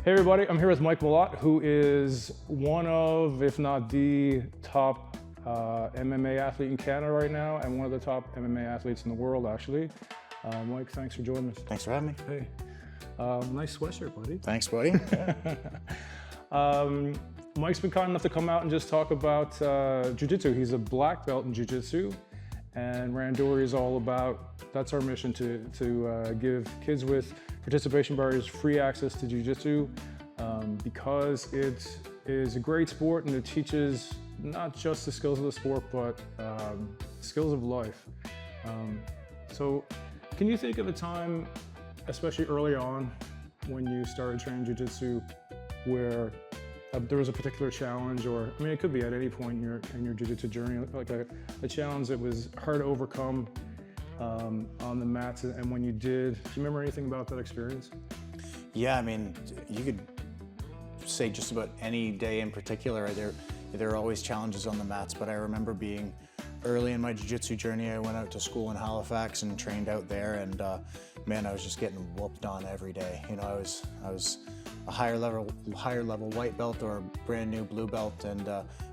Hey everybody, I'm here with Mike Malott, who is one of, if not the top MMA athlete in Canada right now, and one of the top MMA athletes in the world, actually. Mike, thanks for joining us. Thanks for having me. Hey, nice sweatshirt, buddy. Thanks, buddy. Mike's been kind enough to come out and just talk about jiu-jitsu. He's a black belt in jiu-jitsu, and Randori is all about, that's our mission, to give kids with participation barriers free access to jiu-jitsu because it is a great sport and it teaches not just the skills of the sport, but skills of life. So can you think of a time, especially early on, when you started training jiu-jitsu, where there was a particular challenge, or I mean, it could be at any point in your jiu-jitsu journey, like a challenge that was hard to overcome on the mats, and when you did, do you remember anything about that experience? Yeah, I mean, you could say just about any day in particular. There are always challenges on the mats, but I remember being early in my jiu-jitsu journey. I went out to school in Halifax and trained out there, and man, I was just getting whooped on every day. You know, I was a higher level white belt or a brand new blue belt, and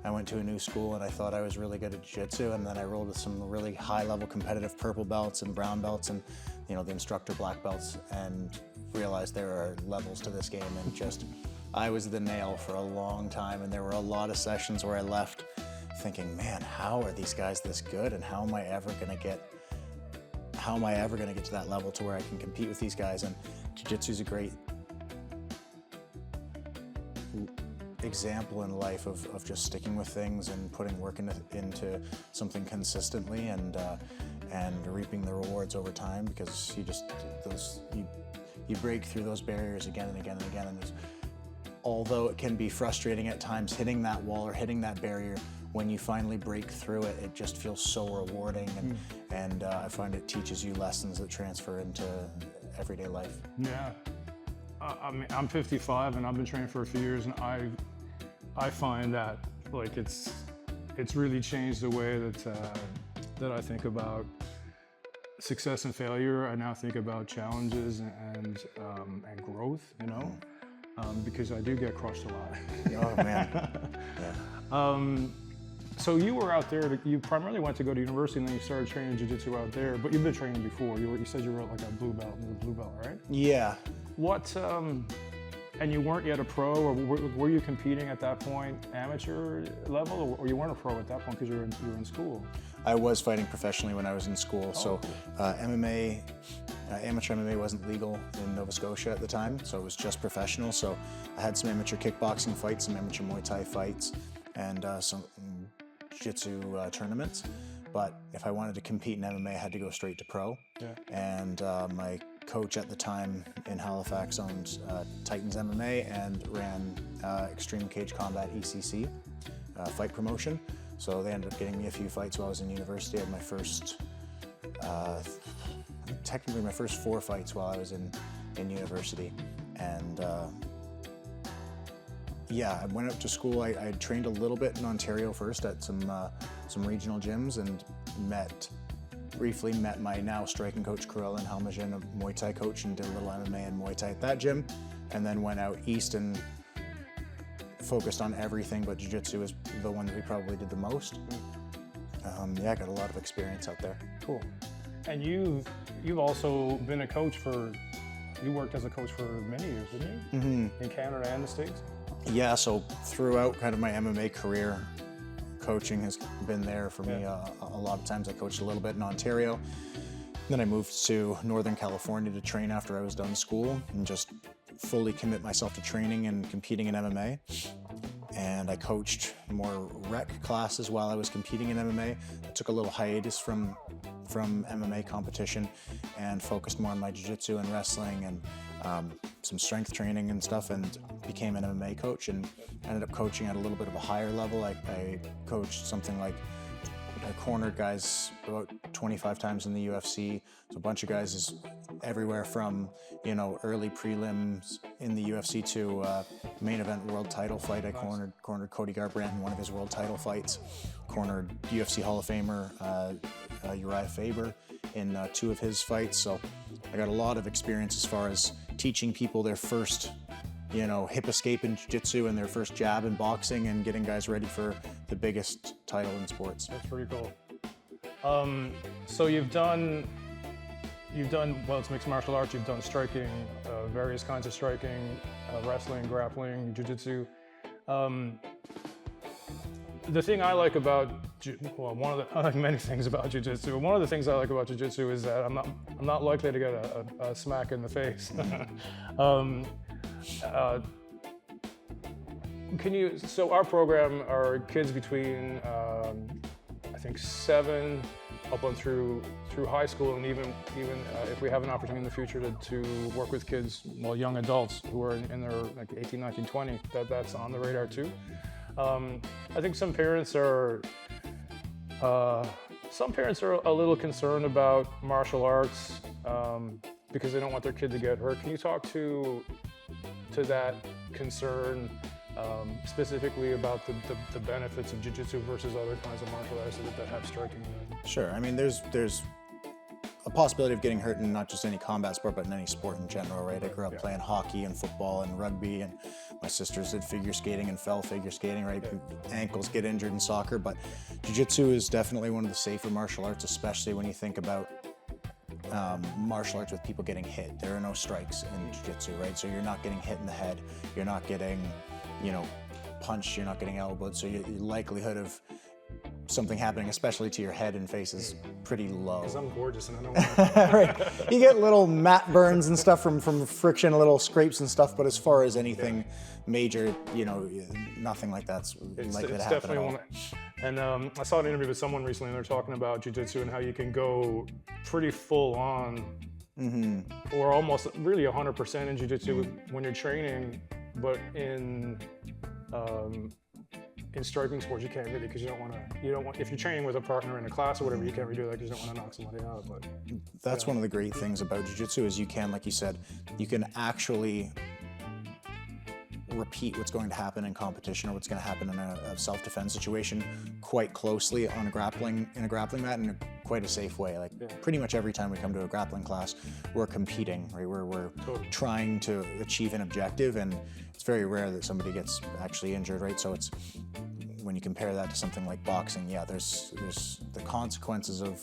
I went to a new school and I thought I was really good at jiu-jitsu, and then I rolled with some really high level competitive purple belts and brown belts and, you know, the instructor black belts, and realized there are levels to this game, and just I was the nail for a long time, and there were a lot of sessions where I left thinking, man, how are these guys this good, and how am I ever gonna get to that level to where I can compete with these guys? And jiu-jitsu is a great example in life of just sticking with things and putting work into something consistently, and reaping the rewards over time, because you break through those barriers again and again and again. And although it can be frustrating at times hitting that wall or hitting that barrier, when you finally break through it, it just feels so rewarding, and I find it teaches you lessons that transfer into everyday life. Yeah. I mean, I'm 55 and I've been training for a few years, and I find that like it's really changed the way that I think about success and failure. I now think about challenges and growth, you know, because I do get crushed a lot. Oh man. Yeah. So you were out there, you primarily went to go to university, and then you started training jiu-jitsu out there, but you've been training before. You said you were like a blue belt, right? Yeah. What, and you weren't yet a pro, or were you competing at that point amateur level, or you weren't a pro at that point because you were in school? I was fighting professionally when I was in school. So MMA, amateur MMA wasn't legal in Nova Scotia at the time, so it was just professional. So I had some amateur kickboxing fights, some amateur Muay Thai fights, and some jiu-jitsu tournaments. But if I wanted to compete in MMA, I had to go straight to pro. Yeah. And my coach at the time in Halifax owned Titans MMA and ran Extreme Cage Combat ECC fight promotion. So they ended up getting me a few fights while I was in university. I had my first, technically my first 4 fights while I was in university. And yeah, I went up to school. I trained a little bit in Ontario first at some regional gyms, and briefly met my now striking coach, Kurel and Halmajan, a Muay Thai coach, and did a little MMA and Muay Thai at that gym. And then went out east and focused on everything, but jiu-jitsu is the one that we probably did the most. Yeah, I got a lot of experience out there. Cool. And you've also been a coach you worked as a coach for many years, didn't you? Mm-hmm. In Canada and the States? Yeah, so throughout kind of my MMA career, coaching has been there for me. A lot of times I coached a little bit in Ontario. Then I moved to Northern California to train after I was done school, and just fully commit myself to training and competing in MMA. And I coached more rec classes while I was competing in MMA. I took a little hiatus from MMA competition and focused more on my jiu-jitsu and wrestling and some strength training and stuff, and became an MMA coach, and ended up coaching at a little bit of a higher level. I coached something like, I cornered guys about 25 times in the UFC. So a bunch of guys is everywhere from, you know, early prelims in the UFC to main event world title fight. I cornered Cody Garbrandt in one of his world title fights. Cornered UFC Hall of Famer Uriah Faber in 2 of his fights. So I got a lot of experience as far as teaching people their first hip escape in jiu-jitsu and their first jab in boxing and getting guys ready for the biggest title in sports. That's pretty cool. So you've done, well, it's mixed martial arts, you've done striking, various kinds of striking, wrestling, grappling, jiu-jitsu. The thing I like about, I like many things about jiu-jitsu. One of the things I like about jiu-jitsu is that I'm not likely to get a smack in the face. So our program are kids between, I think 7 up on through high school, and even if we have an opportunity in the future to work with kids, young adults who are in their like 18, 19, 20, that's on the radar too. I think some parents are a little concerned about martial arts because they don't want their kid to get hurt. Can you talk to that concern, specifically about the benefits of jiu-jitsu versus other kinds of martial arts that have striking in them? Sure. I mean, there's a possibility of getting hurt in not just any combat sport, but in any sport in general, right? I grew up playing hockey and football and rugby, and my sisters did figure skating and fell figure skating, right? Ankles get injured in soccer, but jiu-jitsu is definitely one of the safer martial arts, especially when you think about martial arts with people getting hit. There are no strikes in jiu-jitsu, right? So you're not getting hit in the head, you're not getting, punched, you're not getting elbowed, so your likelihood of something happening, especially to your head and face, is pretty low. Because I'm gorgeous and I don't want to. Right. You get little mat burns and stuff from friction, little scrapes and stuff, but as far as anything major, nothing like that's likely to happen at all. And I saw an interview with someone recently, and they're talking about jiu-jitsu and how you can go pretty full on, or almost really 100% in jiu-jitsu when you're training, but in striking sports you can't really, because you don't want, if you're training with a partner in a class or whatever, you can't really do that because you don't want to knock somebody out. But that's one of the great things about jiu-jitsu is you can, like you said, you can actually repeat what's going to happen in competition or what's going to happen in a self-defense situation quite closely on a grappling mat in quite a safe way. Like pretty much every time we come to a grappling class, we're competing, right? We're trying to achieve an objective, and it's very rare that somebody gets actually injured, right? So it's, when you compare that to something like boxing, there's the consequences of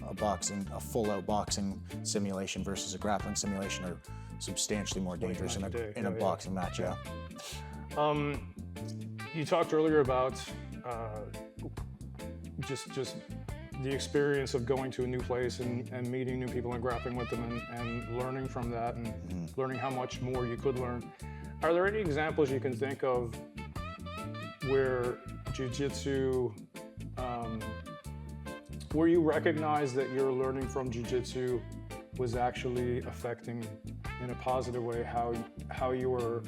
a full-out boxing simulation versus a grappling simulation are substantially more dangerous in a boxing match. You talked earlier about just the experience of going to a new place and meeting new people and grappling with them and learning from that and learning how much more you could learn. Are there any examples you can think of where jiu-jitsu, where you recognize that your learning from jiu-jitsu was actually affecting in a positive way how you were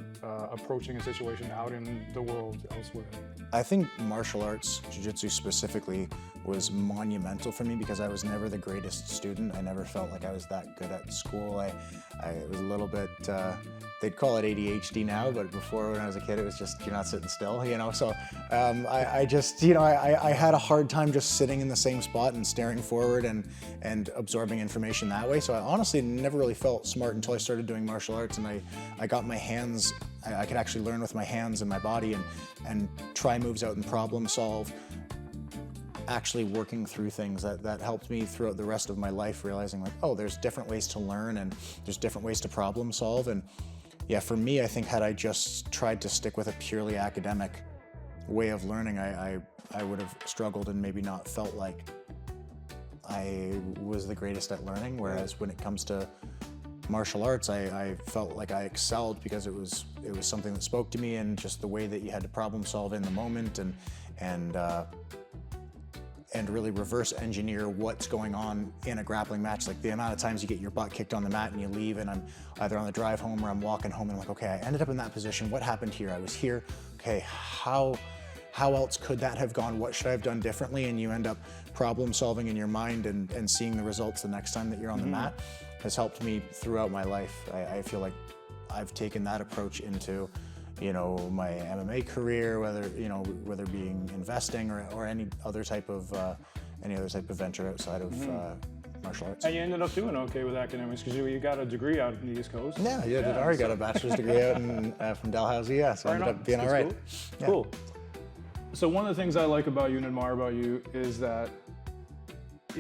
approaching a situation out in the world elsewhere? I think martial arts, jiu-jitsu specifically, was monumental for me because I was never the greatest student. I never felt like I was that good at school. I was a little bit, they'd call it ADHD now, but before, when I was a kid, it was just, you're not sitting still, So I just, I had a hard time just sitting in the same spot and staring forward and absorbing information that way. So I honestly never really felt smart until I started doing martial arts, and I got my hands, I could actually learn with my hands and my body and try moves out and problem solve, actually working through things that helped me throughout the rest of my life, realizing like, oh, there's different ways to learn and there's different ways to problem solve. And for me, I think had I just tried to stick with a purely academic way of learning, I would have struggled and maybe not felt like I was the greatest at learning. Whereas when it comes to martial arts, I felt like I excelled because it was something that spoke to me, and just the way that you had to problem solve in the moment and really reverse engineer what's going on in a grappling match. Like the amount of times you get your butt kicked on the mat and you leave, and I'm either on the drive home or I'm walking home and I'm like, okay, I ended up in that position. What happened here? I was here. Okay, how else could that have gone? What should I have done differently? And you end up problem solving in your mind and seeing the results the next time that you're on the mat has helped me throughout my life. I feel like I've taken that approach into my MMA career, whether being investing or any other type of venture outside of martial arts. And you ended up doing okay with academics because you got a degree out in the East Coast. Yeah, did already got a bachelor's degree out from Dalhousie, so I ended up being all right. Cool. Yeah. Cool. So one of the things I like about you and admire about you is that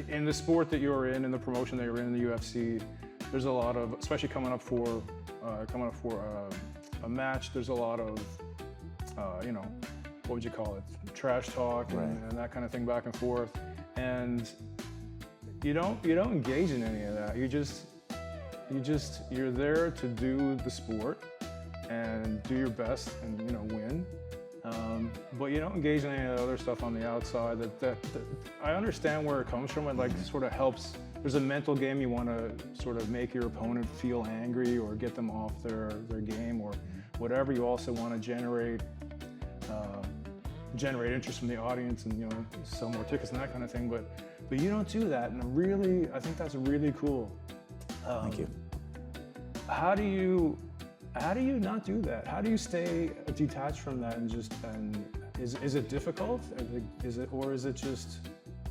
in the sport that you're in the promotion that you're in the UFC, there's a lot of, especially coming up for a match, there's a lot of, what would you call it? Trash talk and that kind of thing back and forth. And you don't engage in any of that. You're there to do the sport and do your best and win. But you don't engage in any of the other stuff on the outside. That I understand where it comes from. It sort of helps. There's a mental game. You want to sort of make your opponent feel angry or get them off their game or whatever. You also want to generate interest from the audience and sell more tickets and that kind of thing. But you don't do that, and I think that's really cool. Thank you. How do you not do that? How do you stay detached from that and is it difficult? Is it just,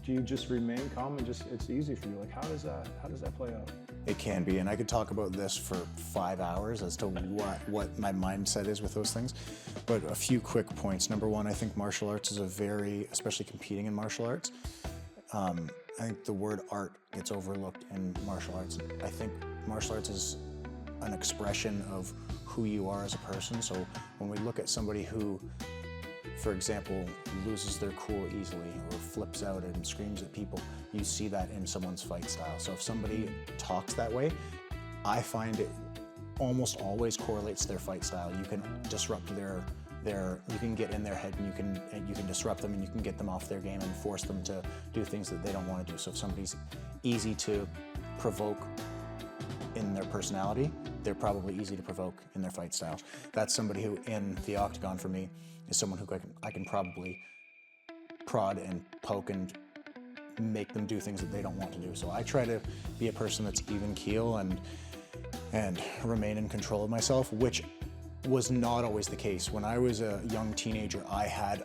do you just remain calm and it's easy for you? Like how does that play out? It can be, and I could talk about this for 5 hours as to what my mindset is with those things. But a few quick points. Number one, I think martial arts is especially competing in martial arts, I think the word art gets overlooked in martial arts. I think martial arts is an expression of who you are as a person. So when we look at somebody who, for example, loses their cool easily or flips out and screams at people, you see that in someone's fight style. So if somebody talks that way, I find it almost always correlates to their fight style. You can disrupt you can get in their head and you can disrupt them and you can get them off their game and force them to do things that they don't want to do. So if somebody's easy to provoke in their personality, they're probably easy to provoke in their fight style. That's somebody who, in the octagon for me, is someone who I can probably prod and poke and make them do things that they don't want to do. So I try to be a person that's even keel and remain in control of myself, which was not always the case. When I was a young teenager, I had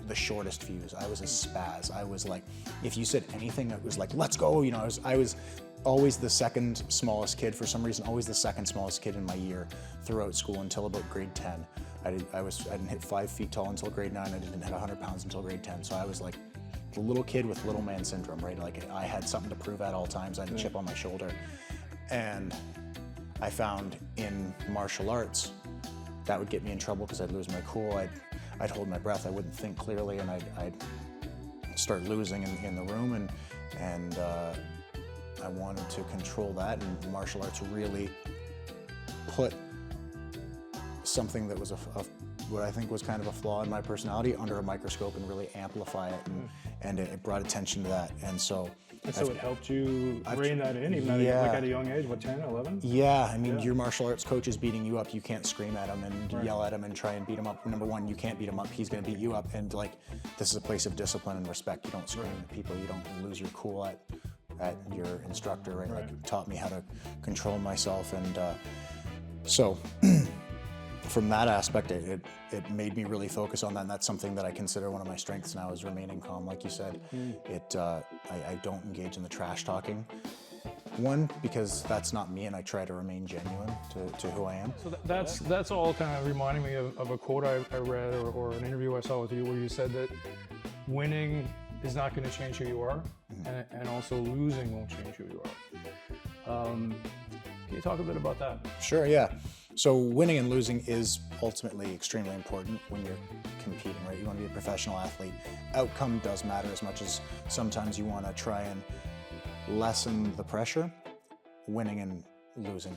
the shortest fuse. I was a spaz. I was like, if you said anything, it was like, let's go. I was always the second smallest kid for some reason, always the second smallest kid in my year throughout school until about grade 10. I didn't hit 5 feet tall until grade 9. I didn't hit 100 pounds until grade 10. So I was like the little kid with little man syndrome, right? Like I had something to prove at all times. I had a chip on my shoulder. And I found in martial arts, that would get me in trouble because I'd lose my cool. I'd hold my breath. I wouldn't think clearly, and I'd start losing in the room. And I wanted to control that, and martial arts really put something that was what I think was kind of a flaw in my personality under a microscope and really amplify it, and it brought attention to that. And so it helped you rein that in, even at a young age, what, 10, 11? Yeah, I mean, your martial arts coach is beating you up. You can't scream at him and yell at him and try and beat him up. Number one, you can't beat him up. He's going to beat you up. And this is a place of discipline and respect. You don't scream at people. You don't lose your cool at your instructor, right? Like, taught me how to control myself. And so from that aspect, it made me really focus on that, and that's something that I consider one of my strengths now, is remaining calm. Like you said, I don't engage in the trash talking. One, because that's not me, and I try to remain genuine to who I am. So that's all kind of reminding me of a quote I read or an interview I saw with you where you said that winning is not going to change who you are, and also losing won't change who you are. Can you talk a bit about that? Sure, yeah. So winning and losing is ultimately extremely important when you're competing, right? You want to be a professional athlete. Outcome does matter as much as sometimes you want to try and lessen the pressure. Winning and losing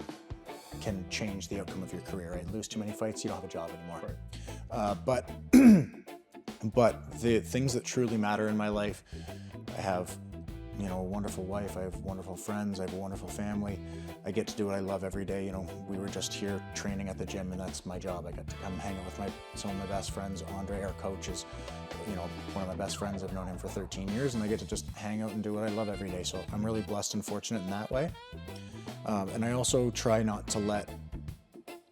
can change the outcome of your career, right? Lose too many fights, you don't have a job anymore. Right. But the things that truly matter in my life, I have a wonderful wife, I have wonderful friends, I have a wonderful family. I get to do what I love every day. We were just here training at the gym, and that's my job. I got to come hang out with some of my best friends. Andre, our coach, is one of my best friends. I've known him for 13 years, and I get to just hang out and do what I love every day. So I'm really blessed and fortunate in that way. And I also try not to let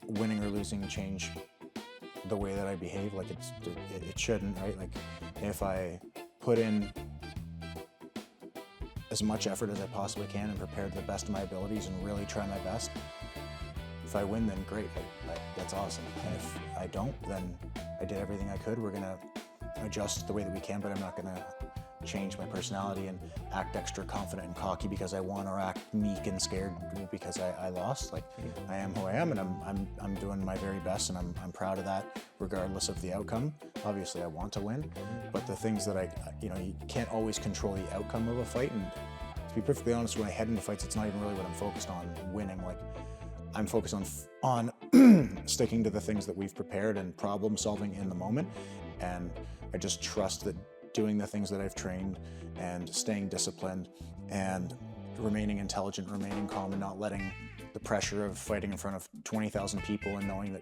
winning or losing change the way that I behave. Like it shouldn't, right? Like if I put in as much effort as I possibly can and prepare to the best of my abilities and really try my best. If I win, then great, that's awesome. And if I don't, then I did everything I could. We're gonna adjust the way that we can, but I'm not gonna change my personality and act extra confident and cocky because I won, or act meek and scared because I lost. Like, I am who I am, and I'm doing my very best, and I'm proud of that regardless of the outcome. Obviously I want to win, but the things that you can't always control the outcome of a fight. And to be perfectly honest, when I head into fights, it's not even really what I'm focused on, winning. Like, I'm focused on sticking to the things that we've prepared and problem solving in the moment. And I just trust that doing the things that I've trained and staying disciplined and remaining intelligent, remaining calm, and not letting the pressure of fighting in front of 20,000 people and knowing that,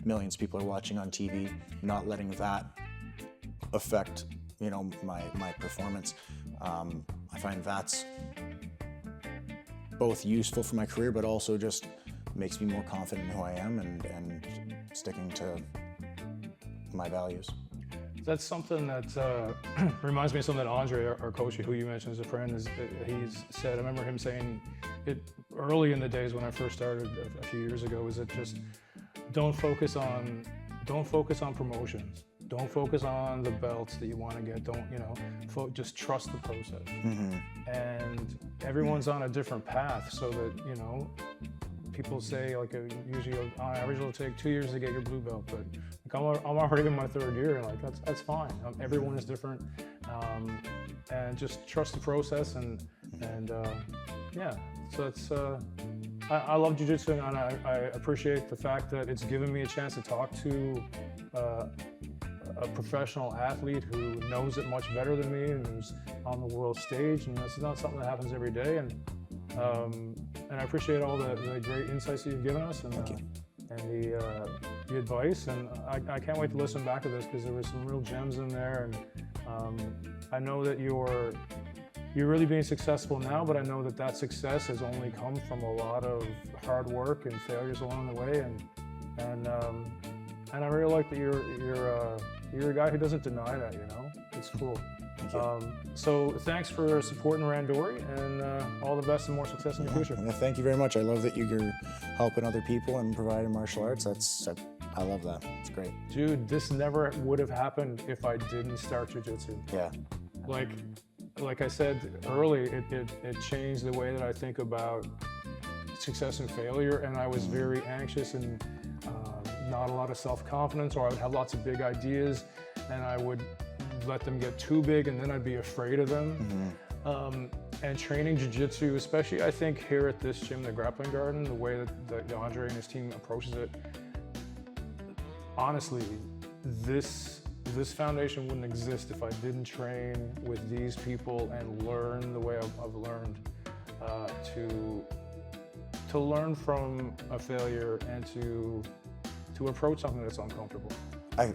millions of people are watching on TV, not letting that affect, my performance. I find that's both useful for my career, but also just makes me more confident in who I am and sticking to my values. That's something that reminds me of something that Andre, our coach, who you mentioned as a friend, he's said. I remember him saying it early in the days when I first started a few years ago, is that just don't focus on promotions. Don't focus on the belts that you want to get. Just trust the process. And everyone's on a different path, so that, people say, like, usually on average it'll take 2 years to get your blue belt, but I'm already in my 3rd year, and like that's fine. Everyone is different, and just trust the process, and yeah. So it's I love jiu-jitsu, and I appreciate the fact that it's given me a chance to talk to a professional athlete who knows it much better than me and who's on the world stage, and it's not something that happens every day. And I appreciate all the great insights that you've given us, and the advice. And I can't wait to listen back to this, because there was some real gems in there. And I know that you're really being successful now, but I know that success has only come from a lot of hard work and failures along the way. And I really like that you're a guy who doesn't deny that. It's cool. So thanks for supporting Randori, and all the best and more success in the future. Thank you very much. I love that you're helping other people and providing martial arts. I love that. It's great. Dude, this never would have happened if I didn't start jiu-jitsu. Yeah. Like I said early, it changed the way that I think about success and failure, and I was very anxious and not a lot of self-confidence, or I would have lots of big ideas and I would let them get too big, and then I'd be afraid of them. And training jiu-jitsu, especially I think here at this gym, the Grappling Garden, the way that Andre and his team approaches it, honestly, this foundation wouldn't exist if I didn't train with these people and learn the way I've learned, to learn from a failure and to approach something that's uncomfortable. I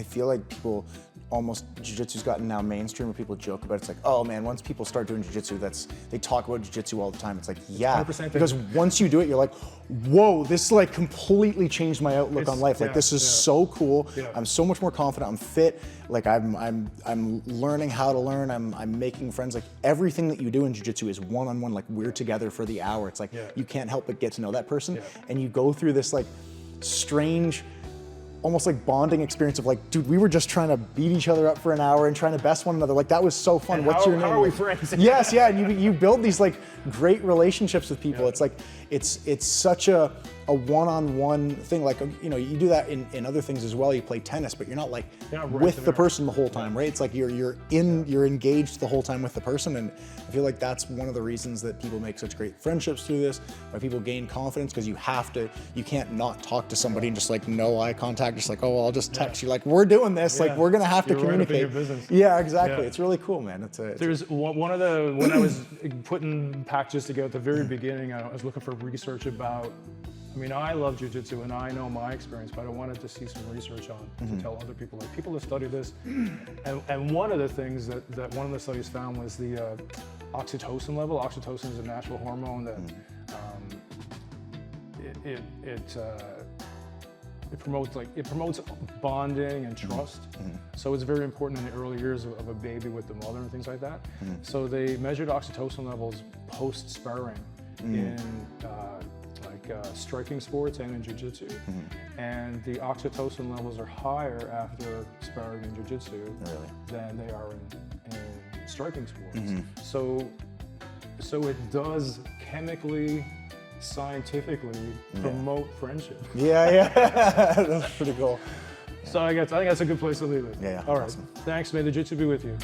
feel like people jiu-jitsu's gotten now mainstream, where people joke about it. It's like, oh man, once people start doing jiu-jitsu, they talk about jiu-jitsu all the time. It's like, yeah, because once you do it, you're like, whoa, this like completely changed my outlook on life. Like, this is so cool. I'm so much more confident. I'm fit. Like, I'm learning how to learn. I'm making friends. Like, everything that you do in jiu-jitsu is one-on-one. Like, we're together for the hour. It's like, you can't help but get to know that person. And you go through this like strange, almost like bonding experience of like, dude, we were just trying to beat each other up for an hour and trying to best one another. Like, that was so fun. What's your name? How are we friends? Yes, yeah, and you build these like great relationships with people. It's like, it's such a one-on-one thing. Like, you do that in other things as well. You play tennis, but you're not like with the person the whole time, right? It's like you're engaged the whole time with the person. And I feel like that's one of the reasons that people make such great friendships through this, why people gain confidence, because you can't not talk to somebody and just like no eye contact, just like, oh, well, I'll just text you. Like, we're doing this, like we're gonna have to communicate. Right up in your business. Yeah, exactly. It's really cool, man. There's one of the, when I was putting packages together at the very beginning, I was looking for research about, I love jiu-jitsu and I know my experience, but I wanted to see some research on to tell other people, like people that study this. And one of the things that one of the studies found was the oxytocin level. Oxytocin is a natural hormone that it promotes bonding and trust. So it's very important in the early years of a baby with the mother and things like that. So they measured oxytocin levels post sparring in striking sports and in jiu-jitsu. And the oxytocin levels are higher after sparring in jiu-jitsu than they are in striking sports. So it does chemically, scientifically promote friendship. Yeah. That's pretty cool. So I think that's a good place to leave it. Yeah. All right. Awesome. Thanks. May the jiu-jitsu be with you.